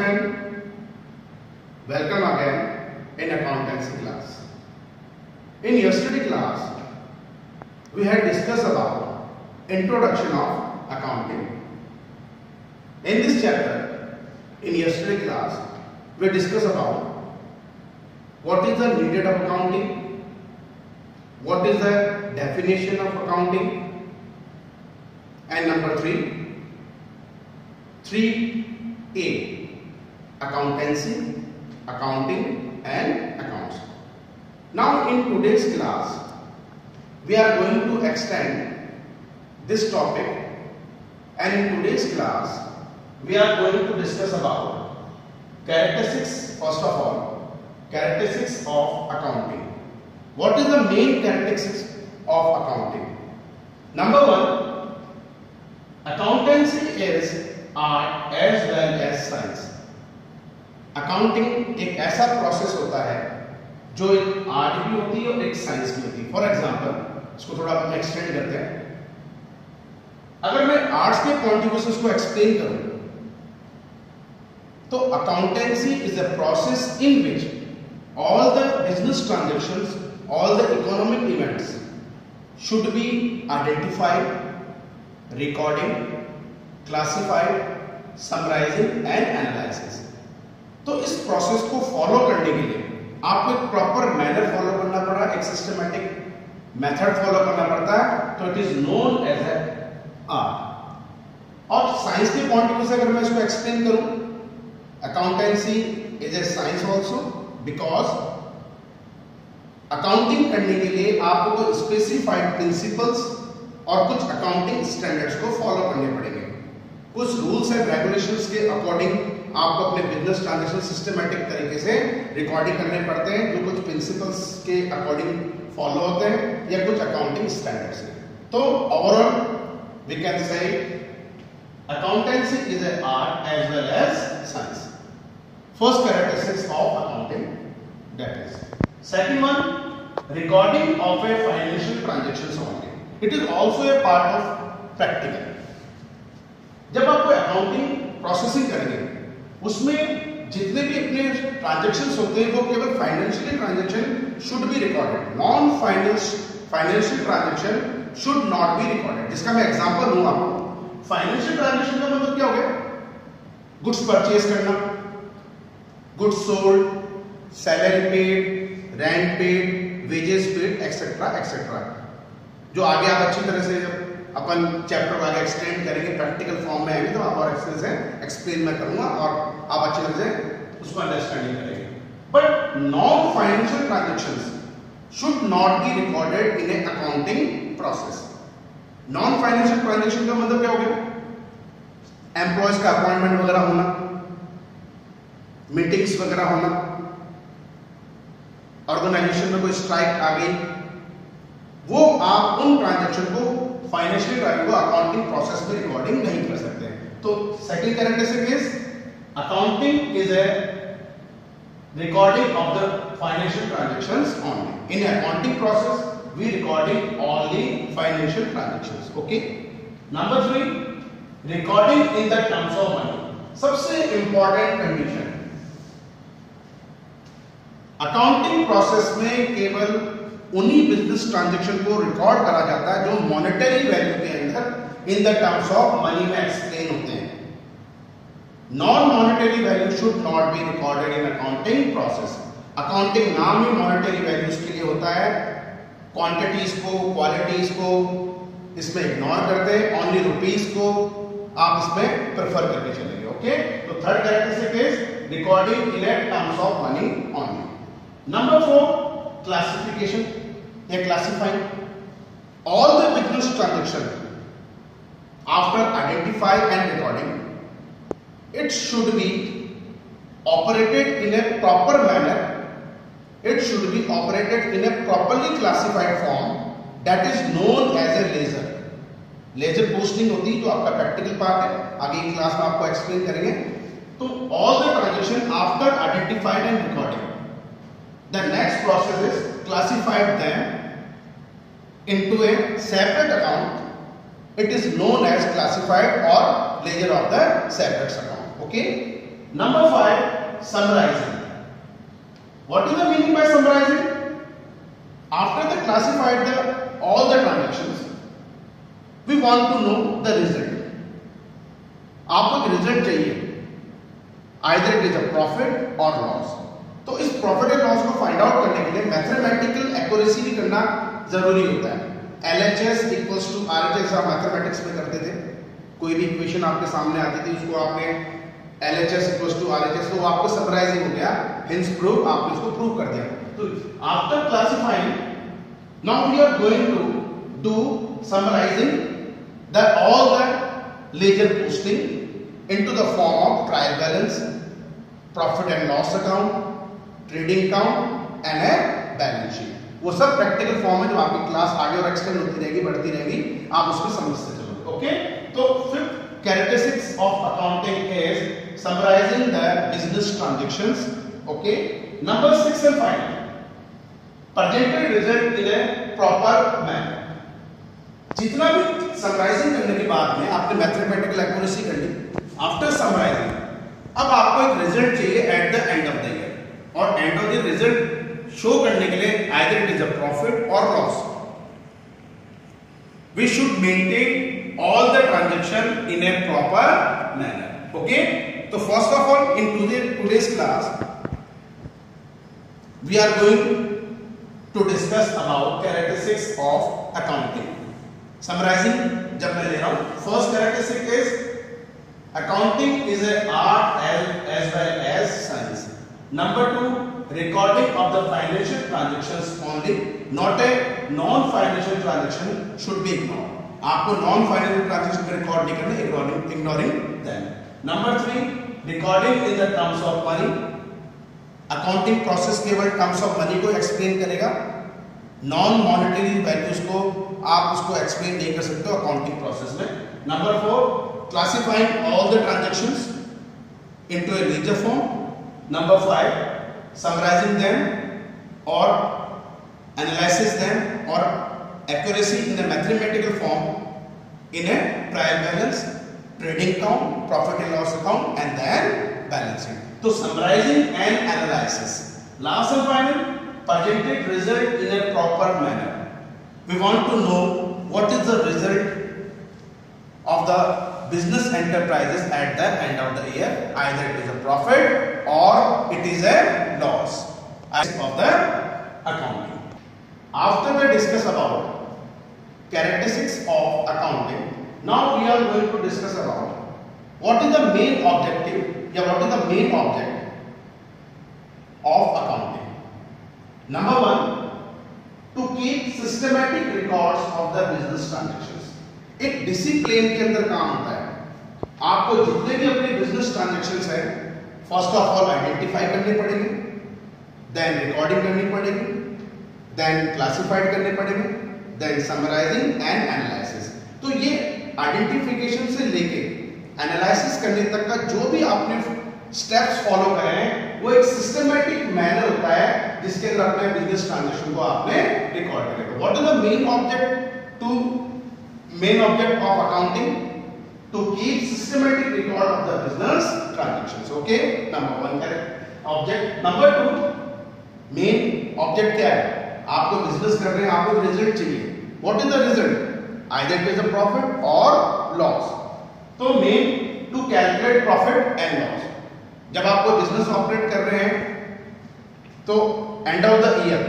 student, welcome again in accountancy class. In yesterday class, we had discussed about introduction of accounting. In this chapter, in yesterday class, we discussed about what is the needed of accounting, what is the definition of accounting, and number 3A, accountancy, accounting and accounts. Now in today's class, we are going to extend this topic, and in today's class, we are going to discuss about characteristics, first of all, characteristics of accounting. What is the main characteristics of accounting? Number one, accountancy is art as well as science. Accounting एक ऐसा process होता है जो एक art भी होती है और एक साइंस भी होती है. फॉर एग्जांपल, इसको थोड़ा हम एक्सटेंड करते हैं. अगर मैं आर्ट्स के पॉइंट ऑफ व्यू से इसको एक्सप्लेन करूं तो accountancy is a process in which all the business transactions, all the economic events should be identified, recording, classified, summarising and analysis. तो इस प्रोसेस को फॉलो करने के लिए आपको एक प्रॉपर मैनर फॉलो करना पड़ा, एक सिस्टमैटिक मेथड फॉलो करना पड़ता है. तो it is known as a art. और साइंस के पॉइंट ऑफ व्यू से अगर मैं इसको एक्सप्लेन करूं, accountancy is a science also, because accounting करने के लिए आपको कुछ स्पेसिफाइड प्रिंसिपल्स और कुछ अकाउंटिंग स्टैंडर्ड्स को फॉलो करने पड़ेंगे. कुछ रूल्स एंड रेगुलेशंस के अकॉर्डिंग आपको अपने बिजनेस ट्रांजैक्शन सिस्टमैटिक तरीके से रिकॉर्डिंग करने पड़ते हैं, जो कुछ प्रिंसिपल्स के अकॉर्डिंग फॉलो होते हैं या कुछ अकाउंटिंग स्टैंडर्ड्स हैं. तो overall we can say accountancy is an art as well as science. First characteristics of accounting, that is. Second one, recording of a financial transactions only. It is also a part of practical. जब आप कोई accounting processing करेंगे, उसमें जितने भी अपने transactions होते हैं वो केवल financial transaction should be recorded. Non financial transaction should not be recorded. जिसका मैं एग्जांपल दूं आपको. फाइनेंशियल ट्रांजेक्शन का मतलब क्या हो गया? गुड्स परचेज करना, goods sold, salary paid, rent paid, wages paid, etcetera etcetera. जो आगे आप अच्छी तरह से जब अपन चैप्टर को आगे एक्सटेंड करेंगे, प्रैक्टिकल फॉर्म में आएंगे, तो आप और अच्छे से एक्सप्लेन मैं करूंगा और आप अच्छी तरह से उसको अंडरस्टैंडिंग करेंगे. But non financial transactions should not be recorded in A accounting process. Non financial transaction का मतलब क्या हो गया? एम्प्लॉयज का अपॉइंटमेंट वगैरह होना, मीटिंग्स वगैरह होना, ऑर्गेनाइजेशन में कोई स्ट्राइक आ गई, वो आप उन ट्रांजैक्शन को फाइनेंशियल ट्रांजैक्शन को अकाउंटिंग प्रोसेस में रिकॉर्डिंग नहीं कर सकते. तो second characteristic is accounting is A recording of the financial transactions only. In accounting process we recording only financial transactions. Okay. Number 3, recording in the terms of money. सबसे important condition, accounting process में केवल उन्हीं business transaction को record करा जाता है जो monetary value के अंदर in the terms of money में एक्सप्लेन होते हैं. Non monetary value should not be recorded in accounting process. Accounting नाम ही मॉनेटरी वैल्यूज के लिए होता है. क्वांटिटीज को, क्वालिटीज को इसमें इग्नोर करते हैं, ओनली रुपीज को आप इसमें प्रेफर करके चलेंगे. ओके. तो third characteristic is recording in terms of money only. Number 4, classification या classifying. All the business transaction after identifying and recording, it should be operated in a proper manner. It should be operated in a properly classified form that is known as a ledger. Ledger posting होती है जो आपका practical part है, आगे की class में आपको explain करेंगे. तो all the transaction after identified and recording, the next process is classified them into a separate account. It is known as classified or ledger of the separate account. Okay. Number 5, summarizing. What is the meaning by summarizing? After they classified all the transactions, we want to know the result. आपको एक result चाहिए, either it is a profit or loss. तो इस profit and loss को find out करने के लिए mathematical accuracy भी करना जरूरी होता है। LHS इक्वल्स टू RHS आप मैथमेटिक्स में करते थे, कोई भी इक्वेशन आपके सामने आती थी उसको आपने LHS इक्वल्स टू RHS, तो वो आपको समराइजिंग हो गया, हेंस प्रूव, आपने उसको प्रूव कर दिया। तो after classifying, now we are going to do summarising all the ledger posting into the form of trial balance, profit and loss account, trading account and a balance sheet. वो सब practical form है जो आपकी class आगे और extend होती रहेगी, बढ़ती रहेगी, आप उसको समझते चलोगे। ओके, तो fifth characteristics of accounting is summarising the business transactions. Okay, number 6 and final, presented result in a proper manner. जितना भी समराइजिंग करने के बाद में आपने मैथमेटिकल एक्यूरेसी कर ली, आफ्टर समराइजिंग अब आपको एक रिजल्ट चाहिए at the end of the year, और end of the result show करने के लिए either it is a profit और loss, we should maintain all the transaction in a proper manner. Okay, तो first of all in today's class we are going to discuss about characteristics of accounting. Summarising जब मैं ले रहा हूं, first characteristic is accounting is a art as well as science. Number 2, recording of the financial transactions only, not a non-financial transaction should be ignored. आपको non-financial transaction में record नहीं करना, ignoring them. Number 3, recording in the terms of money. Accounting process केवल terms of money को explain करेगा, non-monetary values को आप उसको explain नहीं कर सकते हो accounting process में. Number 4, classifying all the transactions into a ledger form. Number 5, summarizing them or analysis them or accuracy in a mathematical form in a trial balance, trading account, profit and loss account, and then balancing. So summarizing and analysis. Last and final, presented result in a proper manner. We want to know what is the result of the business enterprises at the end of the year, either it is a profit or it is a loss of the accounting. After we discuss about characteristics of accounting, now we are going to discuss about what is the main objective or what is the main object of accounting. Number 1, to keep systematic records of the business transactions. एक discipline के अंदर काम होता है, आपको जितने भी अपने बिजनेस ट्रांजैक्शंस हैं फर्स्ट ऑफ ऑल आइडेंटिफाई करने पड़ेंगे, देन रिकॉर्डिंग करनी पड़ेगी, देन क्लासिफाइड करने पड़ेंगे, देन समराइजिंग एंड एनालिसिस। तो ये आइडेंटिफिकेशन से लेके एनालिसिस करने तक का जो भी आपने स्टेप्स फॉलो करे हैं वो एक सिस्टमैटिक मैनर होता है जिसके अंदर अपने बिजनेस ट्रांजैक्शन को आपने रिकॉर्ड करेगा। What is the main object of accounting? To keep systematic record of the business transactions. Okay, number 1 correct object. Number 2, main object क्या है? आपको बिजनेस कर रहे हैं, आपको रिजल्ट चाहिए। What is the result? Either it is a profit or loss. तो main to calculate profit and loss. जब आपको बिजनेस ऑपरेट कर रहे हैं तो end of the year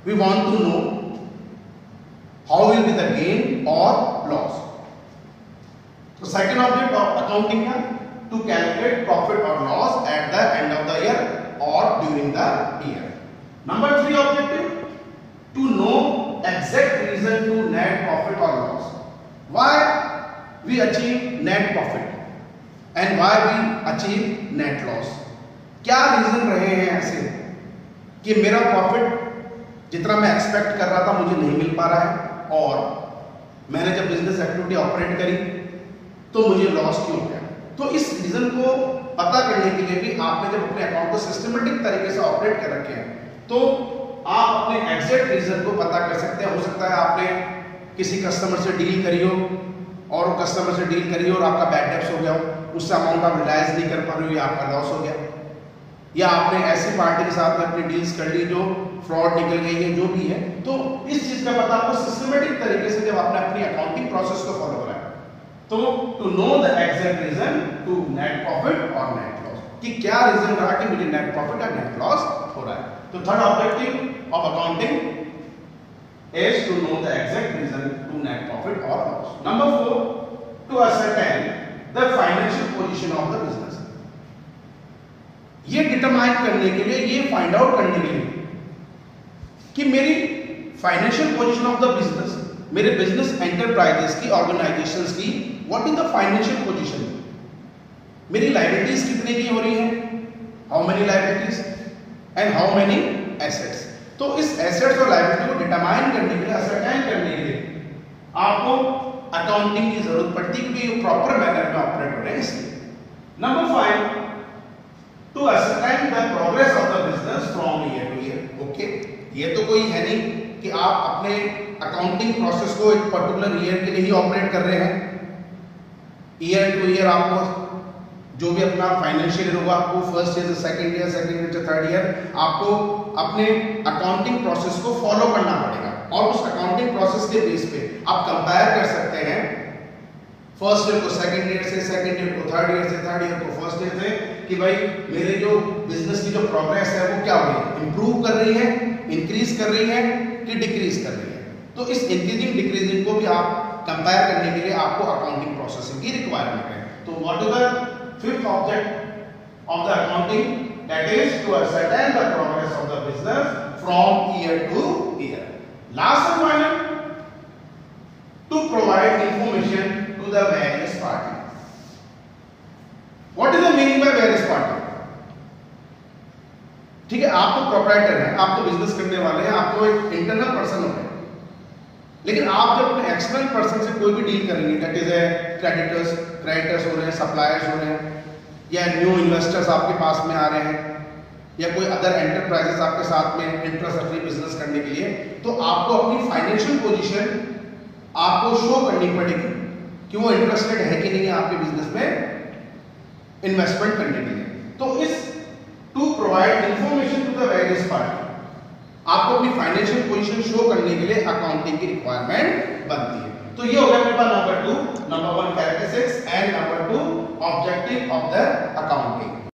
we want to know how will be the gain or loss. So second object of accounting है to calculate profit or loss at the end of the year or during the year. Number 3 objective, to know exact reason to net profit or loss. Why we achieve net profit and why we achieve net loss. क्या reason रहे हैं ऐसे कि मेरा profit जितना मैं expect कर रहा था मुझे नहीं मिल पा रहा है, और मैंने जब बिजनेस एक्टिविटी ऑपरेट करी तो मुझे लॉस क्यों गया। तो इस रीजन को पता करने के लिए भी आपने जब अपने अकाउंट को सिस्टमेटिक तरीके से ऑपरेट कर रखे हैं तो आप अपने एग्जैक्ट रीजन को पता कर सकते हैं। हो सकता है आपने किसी कस्टमर से डील करी हो और कस्टमर से डील करी और आपका बैड डेब्ट्स हो गया हो, उससे अमाउंट आप रिलाइज नहीं कर पा रहे हो, या आपका लॉस हो गया, या आपने ऐसी पार्टी के साथ में अपनी डील्स कर ली जो फ्रॉड निकल गई है, जो भी है, तो इस चीज का पता आपको सिस्टमेटिक तरीके से जब आपने अपनी अकाउंटिंग प्रोसेस को फॉलो करा, तो to know the exact reason to net profit और नेट लॉस, कि क्या रीजन रहा कि मुझे नेट प्रॉफिट और नेट लॉस हो रहा है। तो third objective of accounting is to know the exact reason to net profit or loss. Number 4, to ascertain the financial position of the business. ये डिटरमाइन करने के लिए, ये फाइंड आउट करने के लिए कि मेरी financial position of the business, मेरे बिजनेस एंटरप्राइजेस की, ऑर्गेनाइजेशंस की, what is the financial position, मेरी लायबिलिटीज कितने की हो रही हैं, how many liabilities and how many assets. तो इस एसेट्स और लायबिलिटी को डिटरमाइन करने के लिए, असरटाइन करने के लिए आपको अकाउंटिंग की जरूरत पड़ती है, क्योंकि ये प्रॉपर मैनर में ऑपरेट हो रहे हैं इसलिए। Number 5, to ascertain the progress of the business from year to year. Okay, ये तो कोई है नहीं कि आप अपने अकाउंटिंग प्रोसेस को एक पर्टिकुलर ईयर के लिए ही ऑपरेट कर रहे हैं। ईयर टू ईयर आपको जो भी अपना फाइनेंशियल ईयर होगा, आपको फर्स्ट ईयर से सेकंड ईयर, सेकंड ईयर से थर्ड ईयर, आपको अपने अकाउंटिंग प्रोसेस को फॉलो करना पड़ेगा, और उस अकाउंटिंग प्रोसेस के बेस पे आप कंपेयर कर सकते हैं फर्स्ट ईयर को सेकंड ईयर से, सेकंड ईयर को थर्ड ईयर से, थर्ड ईयर को फर्स्ट ईयर से, कि भाई मेरे जो बिजनेस की जो प्रोग्रेस है वो क्या हो रही है, इंप्रूव कर रही है, इंक्रीज कर रही है कि डिक्रीज कर रही है। तो इस इंक्रीजिंग डिक्रीजिंग को भी आप कंपेयर करने के लिए आपको अकाउंटिंग प्रोसेसिंग की रिक्वायरमेंट है। तो what is the fifth object of the accounting, that is to ascertain the progress of the business from year to year. Last and final, to provide information to the various parties. What is the meaning by various party? ठीक है, आप तो proprietor हैं, आप तो business करने वाले हैं, आप तो एक इंटरनल पर्सन हो गए, लेकिन आप जब अपने एक्सटर्नल पर्सन से कोई भी डील करेंगे, दैट इज क्रेडिटर्स हो रहे हैं, सप्लायर्स हो रहे हैं, या न्यू इन्वेस्टर्स आपके पास में आ रहे हैं, या कोई अदर एंटरप्राइजेस आपके साथ में इंटरेस्ट रख रही बिजनेस करने के लिए, तो आपको अपनी फाइनेंशियल पोजीशन आपको शो करनी पड़ेगी कि वो इंटरेस्टेड है कि नहीं है आपके बिजनेस में इन्वेस्टमेंट करने के लिए। तो is to provide information to the various party, आपको अपनी फाइनेंशियल पोजीशन शो करने के लिए अकाउंटिंग की रिक्वायरमेंट बनती है। तो ये हो गया paper number 2, number 1 characteristics and number 2 objective of the accounting.